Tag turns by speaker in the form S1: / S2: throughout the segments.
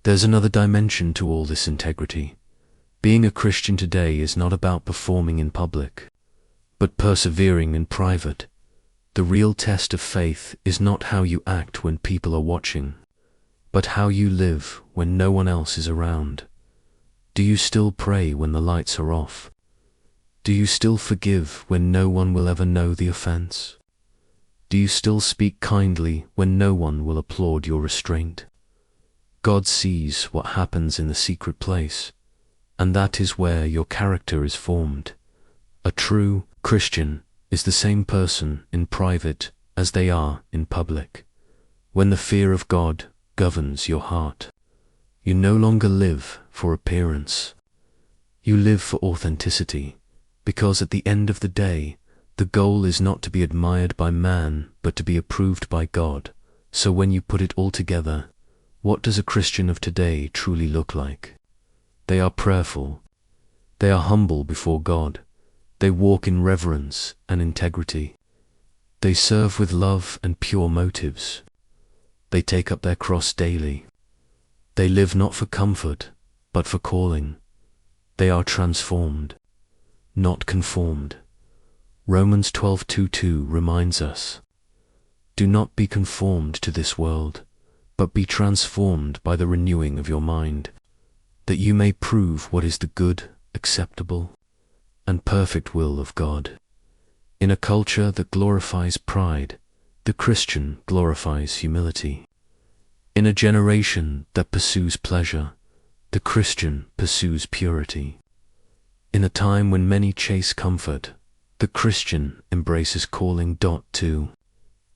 S1: There's another dimension to all this integrity. Being a Christian today is not about performing in public, but persevering in private. The real test of faith is not how you act when people are watching, but how you live when no one else is around. Do you still pray when the lights are off? Do you still forgive when no one will ever know the offense? Do you still speak kindly when no one will applaud your restraint? God sees what happens in the secret place, and that is where your character is formed. A true Christian is the same person in private as they are in public. When the fear of God governs your heart, you no longer live for appearance. You live for authenticity, because at the end of the day, the goal is not to be admired by man, but to be approved by God. So when you put it all together, what does a Christian of today truly look like? They are prayerful. They are humble before God. They walk in reverence and integrity. They serve with love and pure motives. They take up their cross daily. They live not for comfort, but for calling. They are transformed, not conformed. Romans 12:2 reminds us, "Do not be conformed to this world, but be transformed by the renewing of your mind, that you may prove what is the good, acceptable, and perfect will of God." In a culture that glorifies pride, the Christian glorifies humility. In a generation that pursues pleasure, the Christian pursues purity. In a time when many chase comfort, the Christian embraces calling. To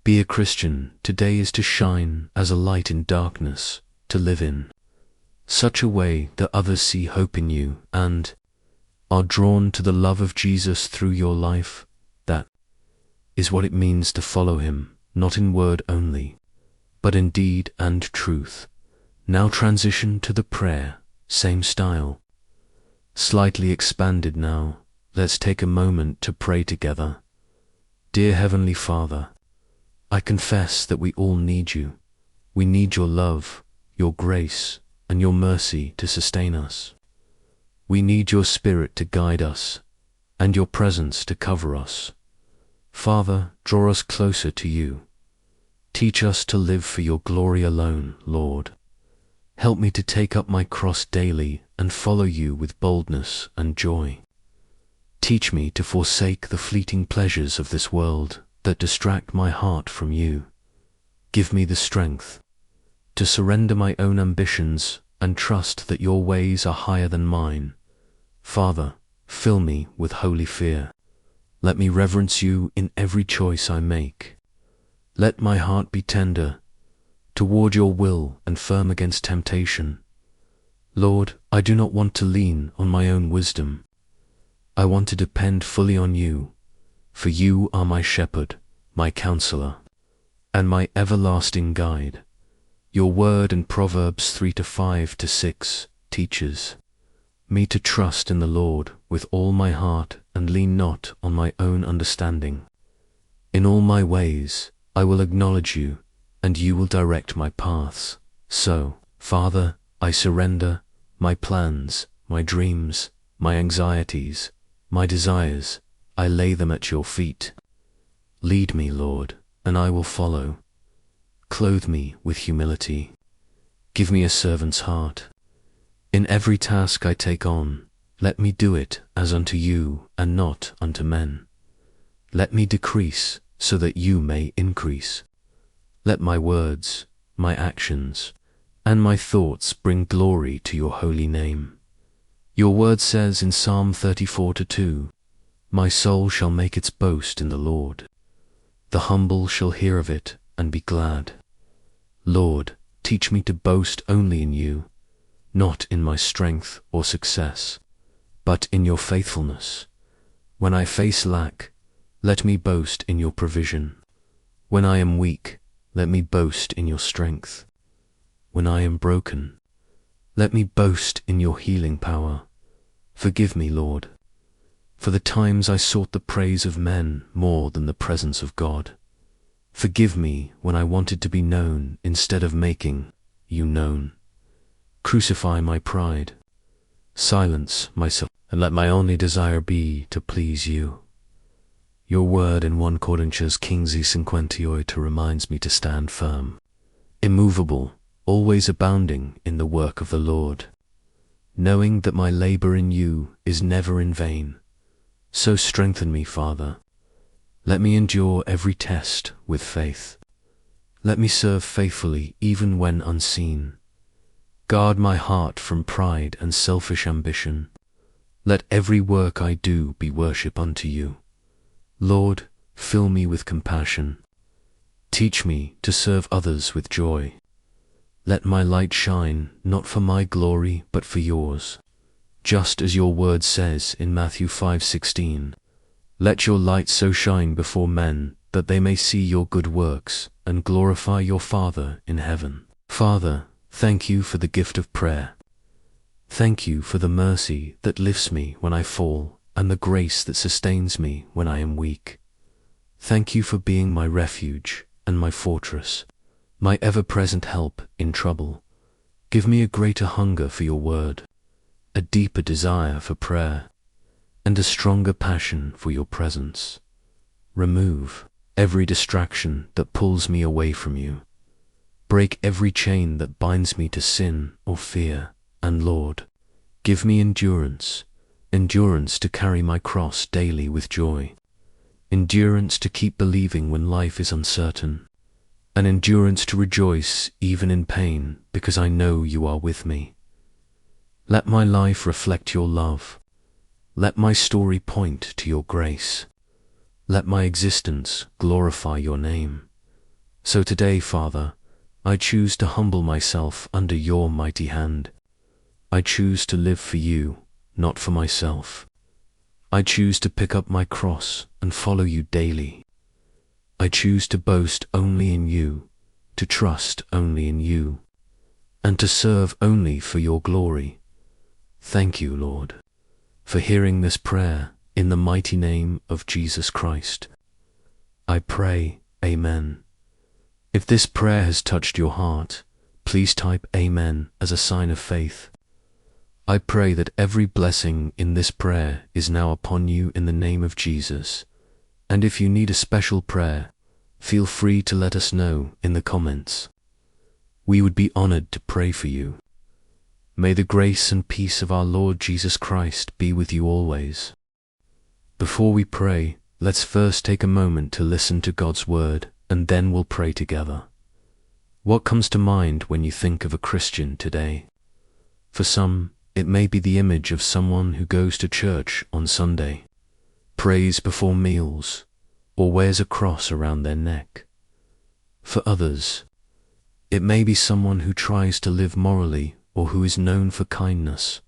S1: be a Christian today is to shine as a light in darkness, to live in such a way that others see hope in you and are drawn to the love of Jesus through your life. That is what it means to follow him, not in word only, but in deed and truth. Now transition to the prayer, same style, slightly expanded now. Let's take a moment to pray together. Dear Heavenly Father, I confess that we all need you. We need your love, your grace, and your mercy to sustain us. We need your Spirit to guide us, and your presence to cover us. Father, draw us closer to you. Teach us to live for your glory alone, Lord. Help me to take up my cross daily and follow you with boldness and joy. Teach me to forsake the fleeting pleasures of this world that distract my heart from you. Give me the strength to surrender my own ambitions and trust that your ways are higher than mine. Father, fill me with holy fear. Let me reverence you in every choice I make. Let my heart be tender toward your will and firm against temptation. Lord, I do not want to lean on my own wisdom. I want to depend fully on you, for you are my shepherd, my counselor, and my everlasting guide. Your word in Proverbs 3:5-6 teaches me to trust in the Lord with all my heart and lean not on my own understanding. In all my ways I will acknowledge you, and you will direct my paths. So, Father, I surrender my plans, my dreams, my anxieties, my desires. I lay them at your feet. Lead me, Lord, and I will follow. Clothe me with humility. Give me a servant's heart. In every task I take on, let me do it as unto you and not unto men. Let me decrease so that you may increase. Let my words, my actions, and my thoughts bring glory to your holy name. Your word says in Psalm 34:2, "My soul shall make its boast in the Lord. The humble shall hear of it and be glad." Lord, teach me to boast only in you, not in my strength or success, but in your faithfulness. When I face lack, let me boast in your provision. When I am weak, let me boast in your strength. When I am broken, let me boast in your healing power. Forgive me, Lord, for the times I sought the praise of men more than the presence of God. Forgive me when I wanted to be known instead of making you known. Crucify my pride, silence myself, and let my only desire be to please you. Your word in 1 Corinthians 15:58 reminds me to stand firm, immovable, always abounding in the work of the Lord, knowing that my labor in you is never in vain. So strengthen me, Father. Let me endure every test with faith. Let me serve faithfully even when unseen. Guard my heart from pride and selfish ambition. Let every work I do be worship unto you. Lord, fill me with compassion. Teach me to serve others with joy. Let my light shine, not for my glory, but for yours. Just as your word says in Matthew 5:16, let your light so shine before men that they may see your good works and glorify your Father in heaven. Father, thank you for the gift of prayer. Thank you for the mercy that lifts me when I fall and the grace that sustains me when I am weak. Thank you for being my refuge and my fortress, my ever-present help in trouble. Give me a greater hunger for your word, a deeper desire for prayer, and a stronger passion for your presence. Remove every distraction that pulls me away from you. Break every chain that binds me to sin or fear, and Lord, give me endurance to carry my cross daily with joy, endurance to keep believing when life is uncertain, and endurance to rejoice even in pain because I know you are with me. Let my life reflect your love. Let my story point to your grace. Let my existence glorify your name. So today, Father, I choose to humble myself under your mighty hand. I choose to live for you, not for myself. I choose to pick up my cross and follow you daily. I choose to boast only in you, to trust only in you, and to serve only for your glory. Thank you, Lord, for hearing this prayer in the mighty name of Jesus Christ. I pray, Amen. If this prayer has touched your heart, please type Amen as a sign of faith. I pray that every blessing in this prayer is now upon you in the name of Jesus. And if you need a special prayer, feel free to let us know in the comments. We would be honored to pray for you. May the grace and peace of our Lord Jesus Christ be with you always. Before we pray, let's first take a moment to listen to God's word, and then we'll pray together. What comes to mind when you think of a Christian today? For some, it may be the image of someone who goes to church on Sunday, prays before meals, or wears a cross around their neck. For others, it may be someone who tries to live morally or who is known for kindness.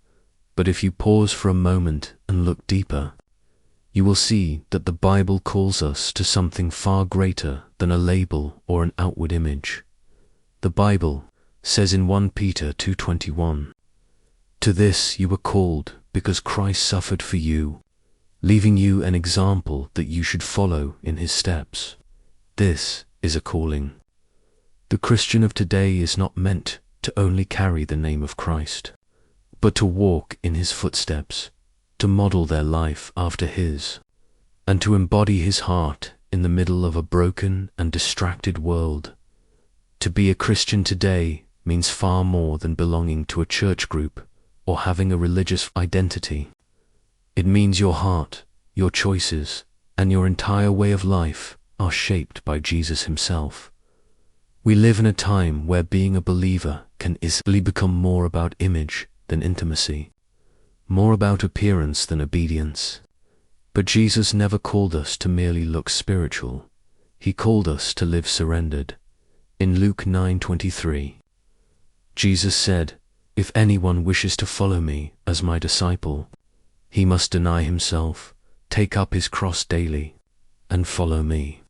S1: But if you pause for a moment and look deeper, you will see that the Bible calls us to something far greater than a label or an outward image. The Bible says in 1 Peter 2:21, "To this you were called because Christ suffered for you, leaving you an example that you should follow in his steps." This is a calling. The Christian of today is not meant to only carry the name of Christ, but to walk in his footsteps, to model their life after his, and to embody his heart in the middle of a broken and distracted world. To be a Christian today means far more than belonging to a church group or having a religious identity. It means your heart, your choices, and your entire way of life are shaped by Jesus himself. We live in a time where being a believer can easily become more about image than intimacy, more about appearance than obedience. But Jesus never called us to merely look spiritual. He called us to live surrendered. In Luke 9:23, Jesus said, "If anyone wishes to follow me as my disciple, he must deny himself, take up his cross daily, and follow me."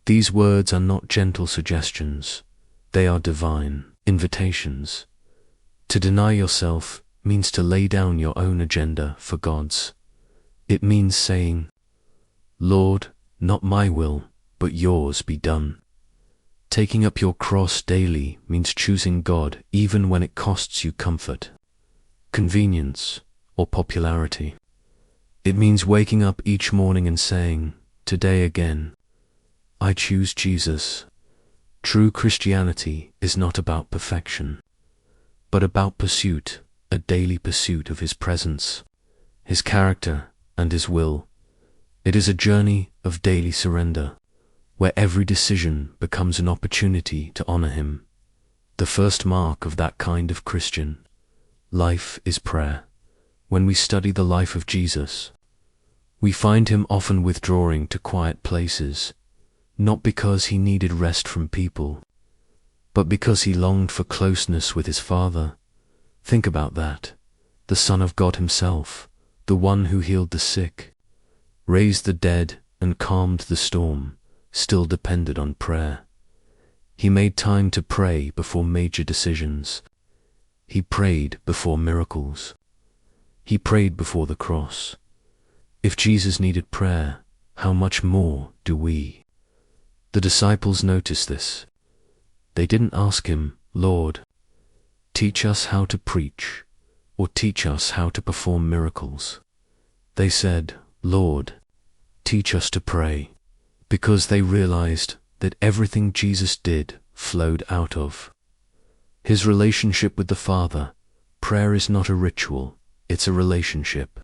S1: These words are not gentle suggestions. They are divine invitations. To deny yourself means to lay down your own agenda for God's. It means saying, "Lord, not my will, but yours be done." Taking up your cross daily means choosing God even when it costs you comfort, convenience, or popularity. It means waking up each morning and saying, "Today again, I choose Jesus." True Christianity is not about perfection, but about pursuit, a daily pursuit of His presence, His character, and His will. It is a journey of daily surrender, where every decision becomes an opportunity to honor Him. The first mark of that kind of Christian life is prayer. When we study the life of Jesus, we find Him often withdrawing to quiet places, not because He needed rest from people, but because He longed for closeness with His Father. Think about that. The Son of God Himself, the one who healed the sick, raised the dead, and calmed the storm, still depended on prayer. He made time to pray before major decisions. He prayed before miracles. He prayed before the cross. If Jesus needed prayer, how much more do we? The disciples noticed this. They didn't ask Him, "Lord, teach us how to preach," or "teach us how to perform miracles." They said, "Lord, teach us to pray," because they realized that everything Jesus did flowed out of His relationship with the Father. Prayer is not a ritual, it's a relationship.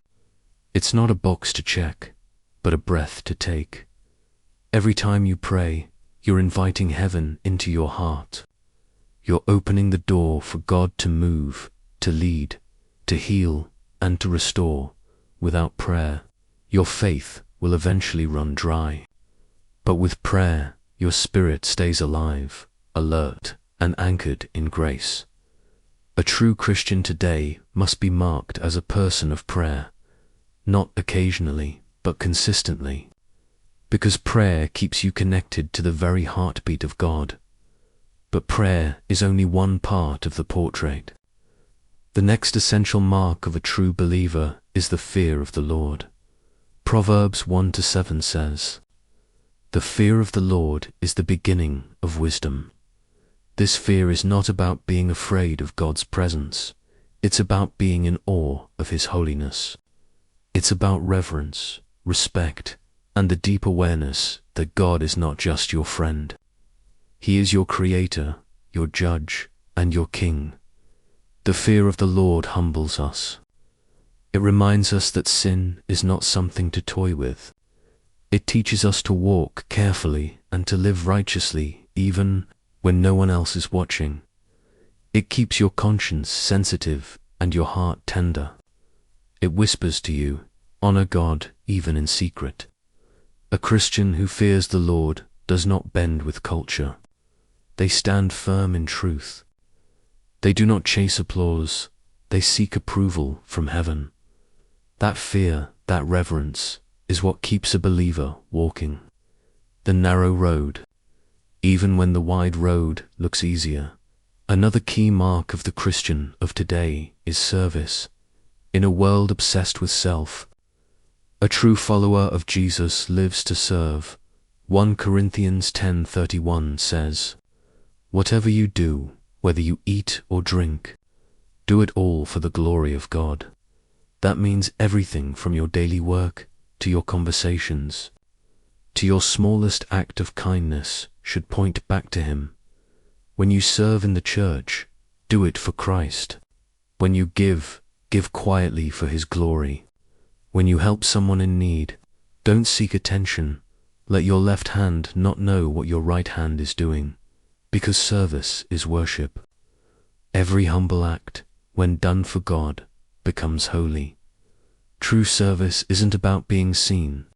S1: It's not a box to check, but a breath to take. Every time you pray, you're inviting heaven into your heart. You're opening the door for God to move, to lead, to heal, and to restore. Without prayer, your faith will eventually run dry. But with prayer, your spirit stays alive, alert, and anchored in grace. A true Christian today must be marked as a person of prayer, not occasionally, but consistently, because prayer keeps you connected to the very heartbeat of God. But prayer is only one part of the portrait. The next essential mark of a true believer is the fear of the Lord. Proverbs 1-7 says, "The fear of the Lord is the beginning of wisdom." This fear is not about being afraid of God's presence. It's about being in awe of His holiness. It's about reverence, respect, and the deep awareness that God is not just your friend. He is your Creator, your Judge, and your King. The fear of the Lord humbles us. It reminds us that sin is not something to toy with. It teaches us to walk carefully and to live righteously even when no one else is watching. It keeps your conscience sensitive and your heart tender. It whispers to you, honor God even in secret. A Christian who fears the Lord does not bend with culture. They stand firm in truth. They do not chase applause. They seek approval from heaven. That fear, that reverence, is what keeps a believer walking the narrow road, even when the wide road looks easier. Another key mark of the Christian of today is service. In a world obsessed with self, a true follower of Jesus lives to serve. 1 Corinthians 10:31 says, "Whatever you do, whether you eat or drink, do it all for the glory of God." That means everything from your daily work to your conversations, to your smallest act of kindness should point back to Him. When you serve in the church, do it for Christ. When you give, give quietly for His glory. When you help someone in need, don't seek attention. Let your left hand not know what your right hand is doing, because service is worship. Every humble act, when done for God, becomes holy. True service isn't about being seen.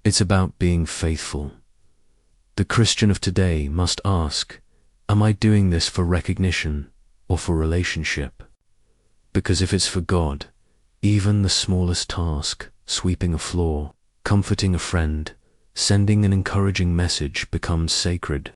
S1: It's about being faithful. The Christian of today must ask, am I doing this for recognition or for relationship? Because if it's for God, even the smallest task, sweeping a floor, comforting a friend, sending an encouraging message becomes sacred.